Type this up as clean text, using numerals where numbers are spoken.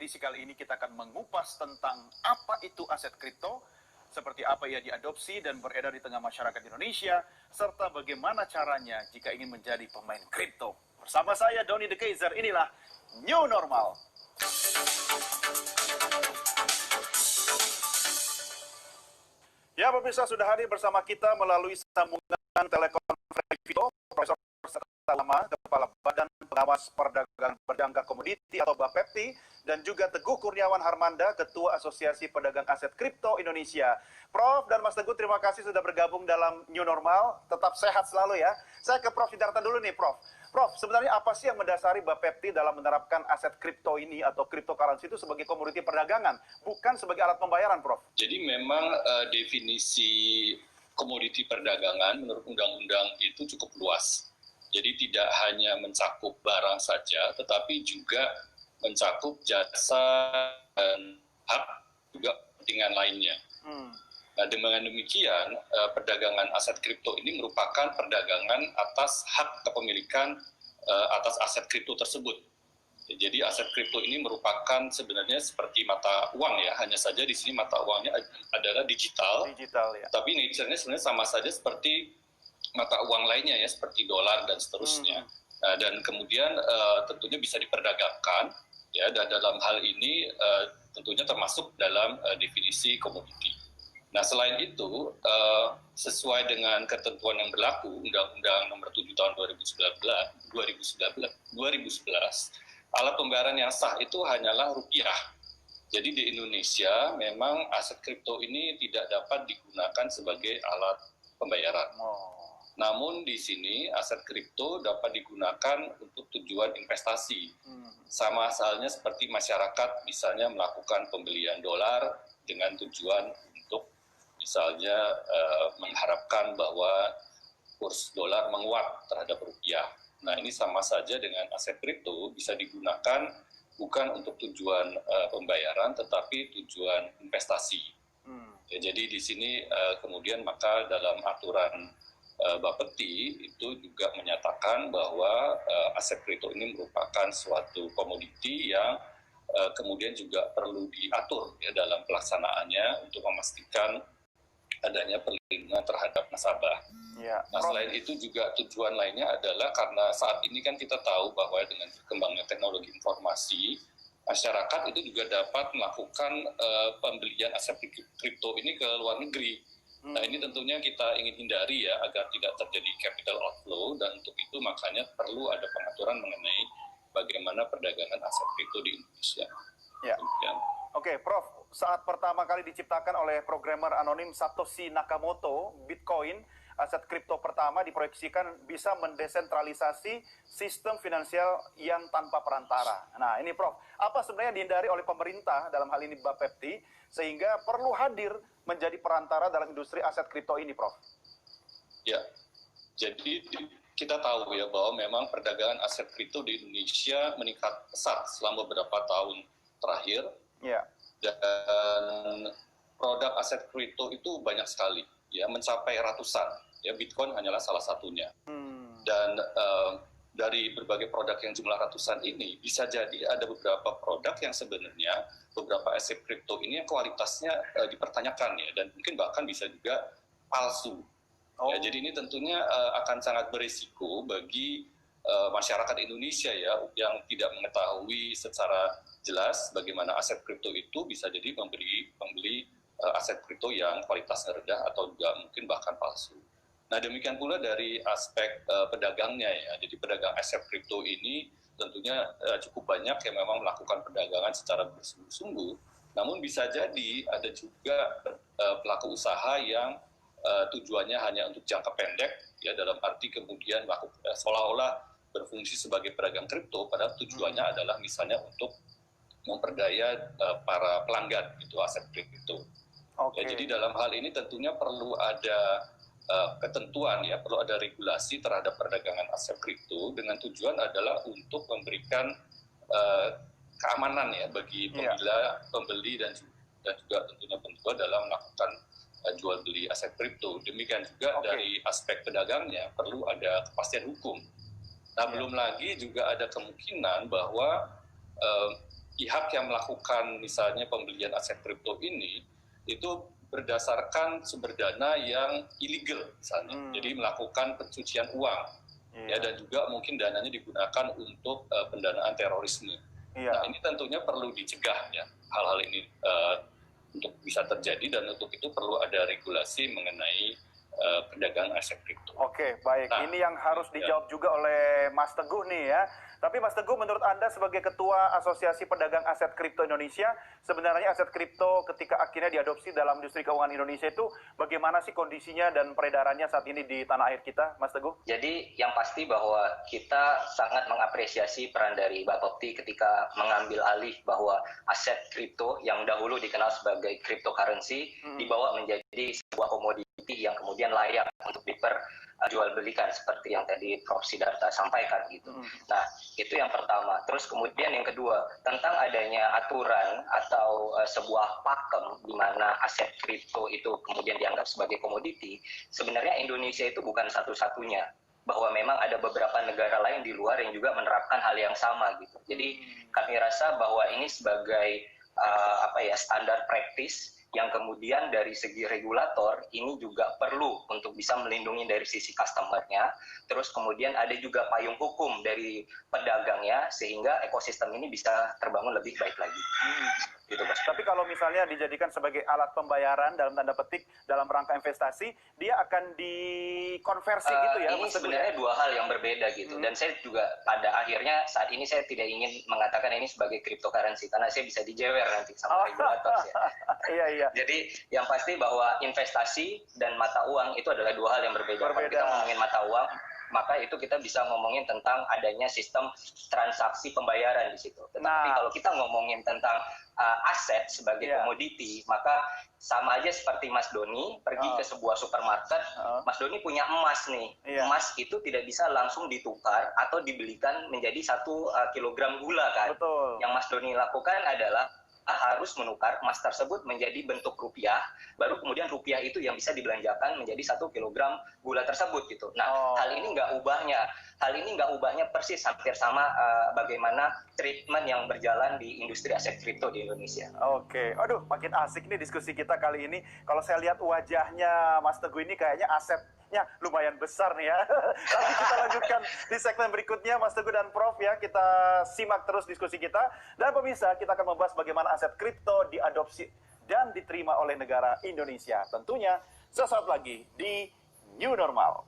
edisi kali ini kita akan mengupas tentang apa itu aset kripto, seperti apa ia diadopsi dan beredar di tengah masyarakat Indonesia, serta bagaimana caranya jika ingin menjadi pemain kripto. Bersama saya, Doni The Kaiser, inilah New Normal. Ya, pemirsa, sudah hadir bersama kita melalui sambungan telekonferensi video, Profesor Lama, Kepala Badan Pengawas Perdagangan Berjangka Komoditi atau Bapepti, dan juga Teguh Kurniawan Harmanda, Ketua Asosiasi Pedagang Aset Kripto Indonesia. Prof dan Mas Teguh, terima kasih sudah bergabung dalam New Normal. Tetap sehat selalu ya. Saya ke Prof Sidarta dulu nih, Prof. Prof, sebenarnya apa sih yang mendasari Bapepti dalam menerapkan aset kripto ini atau cryptocurrency itu sebagai komoditi perdagangan, bukan sebagai alat pembayaran, Prof? Jadi memang definisi komoditi perdagangan menurut undang-undang itu cukup luas. Jadi tidak hanya mencakup barang saja, tetapi juga mencakup jasa dan hak juga kepentingan lainnya. Nah, dengan demikian, perdagangan aset kripto ini merupakan perdagangan atas hak kepemilikan atas aset kripto tersebut. Jadi aset kripto ini merupakan sebenarnya seperti mata uang ya, hanya saja di sini mata uangnya adalah digital ya. Tapi nature-nya sebenarnya sama saja seperti mata uang lainnya ya, seperti dolar dan seterusnya. Nah, dan kemudian tentunya bisa diperdagangkan ya, dan dalam hal ini tentunya termasuk dalam definisi komoditi. Nah, selain itu sesuai dengan ketentuan yang berlaku Undang-Undang Nomor 7 Tahun 2011, alat pembayaran yang sah itu hanyalah rupiah. Jadi di Indonesia memang aset kripto ini tidak dapat digunakan sebagai alat pembayaran. Namun di sini aset kripto dapat digunakan untuk tujuan investasi. Sama halnya seperti masyarakat misalnya melakukan pembelian dolar dengan tujuan untuk misalnya mengharapkan bahwa kurs dolar menguat terhadap rupiah. Nah, ini sama saja dengan aset kripto, bisa digunakan bukan untuk tujuan pembayaran tetapi tujuan investasi. Ya, jadi di sini kemudian maka dalam aturan Bapepti itu juga menyatakan bahwa aset kripto ini merupakan suatu komoditi yang kemudian juga perlu diatur ya dalam pelaksanaannya untuk memastikan adanya perlindungan terhadap nasabah. Ya, nah, selain itu juga tujuan lainnya adalah karena saat ini kan kita tahu bahwa dengan berkembangnya teknologi informasi, masyarakat itu juga dapat melakukan pembelian aset kripto ini ke luar negeri. Nah, ini tentunya kita ingin hindari ya agar tidak terjadi capital outflow, dan untuk itu makanya perlu ada pengaturan mengenai bagaimana perdagangan aset kripto di Indonesia. Ya. Oke, Prof. Saat pertama kali diciptakan oleh programmer anonim Satoshi Nakamoto, Bitcoin, aset kripto pertama diproyeksikan bisa mendesentralisasi sistem finansial yang tanpa perantara. Nah, ini Prof, apa sebenarnya dihindari oleh pemerintah dalam hal ini Bapepti sehingga perlu hadir menjadi perantara dalam industri aset kripto ini, Prof? Ya, jadi kita tahu ya bahwa memang perdagangan aset kripto di Indonesia meningkat pesat selama beberapa tahun terakhir. Ya. Dan produk aset kripto itu banyak sekali, ya, mencapai ratusan. Ya, Bitcoin hanyalah salah satunya. Dan dari berbagai produk yang jumlah ratusan ini, bisa jadi ada beberapa produk yang sebenarnya beberapa aset kripto ini yang kualitasnya dipertanyakan ya, dan mungkin bahkan bisa juga palsu. Ya, jadi ini tentunya akan sangat berisiko bagi masyarakat Indonesia ya, yang tidak mengetahui secara jelas bagaimana aset kripto itu bisa jadi membeli aset kripto yang kualitasnya rendah atau juga mungkin bahkan palsu. Nah, demikian pula dari aspek pedagangnya ya. Jadi pedagang aset kripto ini tentunya cukup banyak yang memang melakukan perdagangan secara bersungguh-sungguh. Namun bisa jadi ada juga pelaku usaha yang tujuannya hanya untuk jangka pendek ya, dalam arti kemudian seolah-olah berfungsi sebagai pedagang kripto padahal tujuannya adalah misalnya untuk memperdaya para pelanggan itu aset kripto. Ya, jadi dalam hal ini tentunya perlu ada ketentuan ya, perlu ada regulasi terhadap perdagangan aset kripto dengan tujuan adalah untuk memberikan keamanan ya bagi pembeli dan juga tentunya penjual dalam melakukan jual beli aset kripto. Demikian juga dari aspek pedagangnya perlu ada kepastian hukum. Nah, belum lagi juga ada kemungkinan bahwa pihak yang melakukan misalnya pembelian aset kripto ini itu berdasarkan sumber dana yang ilegal misalnya. Jadi melakukan pencucian uang. Ya, dan juga mungkin dananya digunakan untuk pendanaan terorisme. Nah, ini tentunya perlu dicegah ya hal-hal ini untuk bisa terjadi, dan untuk itu perlu ada regulasi mengenai perdagangan aset kripto. Oke, baik. Nah, ini yang harus dijawab juga oleh Mas Teguh nih ya. Tapi Mas Teguh, menurut Anda sebagai Ketua Asosiasi Pedagang Aset Kripto Indonesia, sebenarnya aset kripto ketika akhirnya diadopsi dalam industri keuangan Indonesia itu bagaimana sih kondisinya dan peredarannya saat ini di tanah air kita, Mas Teguh? Jadi yang pasti bahwa kita sangat mengapresiasi peran dari Bapepti ketika mengambil alih bahwa aset kripto yang dahulu dikenal sebagai cryptocurrency dibawa menjadi sebuah komoditi yang kemudian layak untuk diperjualbelikan seperti yang tadi Prof. Sidarta sampaikan gitu. Nah, itu yang pertama. Terus kemudian yang kedua, tentang adanya aturan atau sebuah pakem di mana aset kripto itu kemudian dianggap sebagai komoditi, sebenarnya Indonesia itu bukan satu-satunya, bahwa memang ada beberapa negara lain di luar yang juga menerapkan hal yang sama gitu. Jadi kami rasa bahwa ini sebagai standar praktis yang kemudian dari segi regulator ini juga perlu untuk bisa melindungi dari sisi customer-nya. Terus kemudian ada juga payung hukum dari pedagangnya sehingga ekosistem ini bisa terbangun lebih baik lagi. Gitu, Mas. Tapi kalau misalnya dijadikan sebagai alat pembayaran dalam tanda petik dalam rangka investasi, dia akan dikonversi gitu ya? Ini sebenarnya dua hal yang berbeda gitu. Dan saya juga pada akhirnya saat ini saya tidak ingin mengatakan ini sebagai cryptocurrency karena saya bisa dijewer nanti sama regulator ya. Iya. Jadi yang pasti bahwa investasi dan mata uang itu adalah dua hal yang berbeda. Kalau kita ngomongin mata uang, maka itu kita bisa ngomongin tentang adanya sistem transaksi pembayaran di situ. Tetapi kalau kita ngomongin tentang aset sebagai komoditi, maka sama aja seperti Mas Doni pergi ke sebuah supermarket, Mas Doni punya emas nih. Emas itu tidak bisa langsung ditukar atau dibelikan menjadi 1 kilogram gula kan. Betul. Yang Mas Doni lakukan adalah harus menukar emas tersebut menjadi bentuk rupiah, baru kemudian rupiah itu yang bisa dibelanjakan menjadi 1 kilogram gula tersebut gitu. Nah, hal ini nggak ubahnya persis hampir sama bagaimana treatment yang berjalan di industri aset kripto di Indonesia. Oke, aduh makin asik nih diskusi kita kali ini. Kalau saya lihat wajahnya Mas Teguh ini kayaknya asetnya lumayan besar nih ya. Tapi kita lanjutkan di segmen berikutnya, Mas Teguh dan Prof ya. Kita simak terus diskusi kita. Dan pemirsa, kita akan membahas bagaimana aset kripto diadopsi dan diterima oleh negara Indonesia. Tentunya sesaat lagi di New Normal.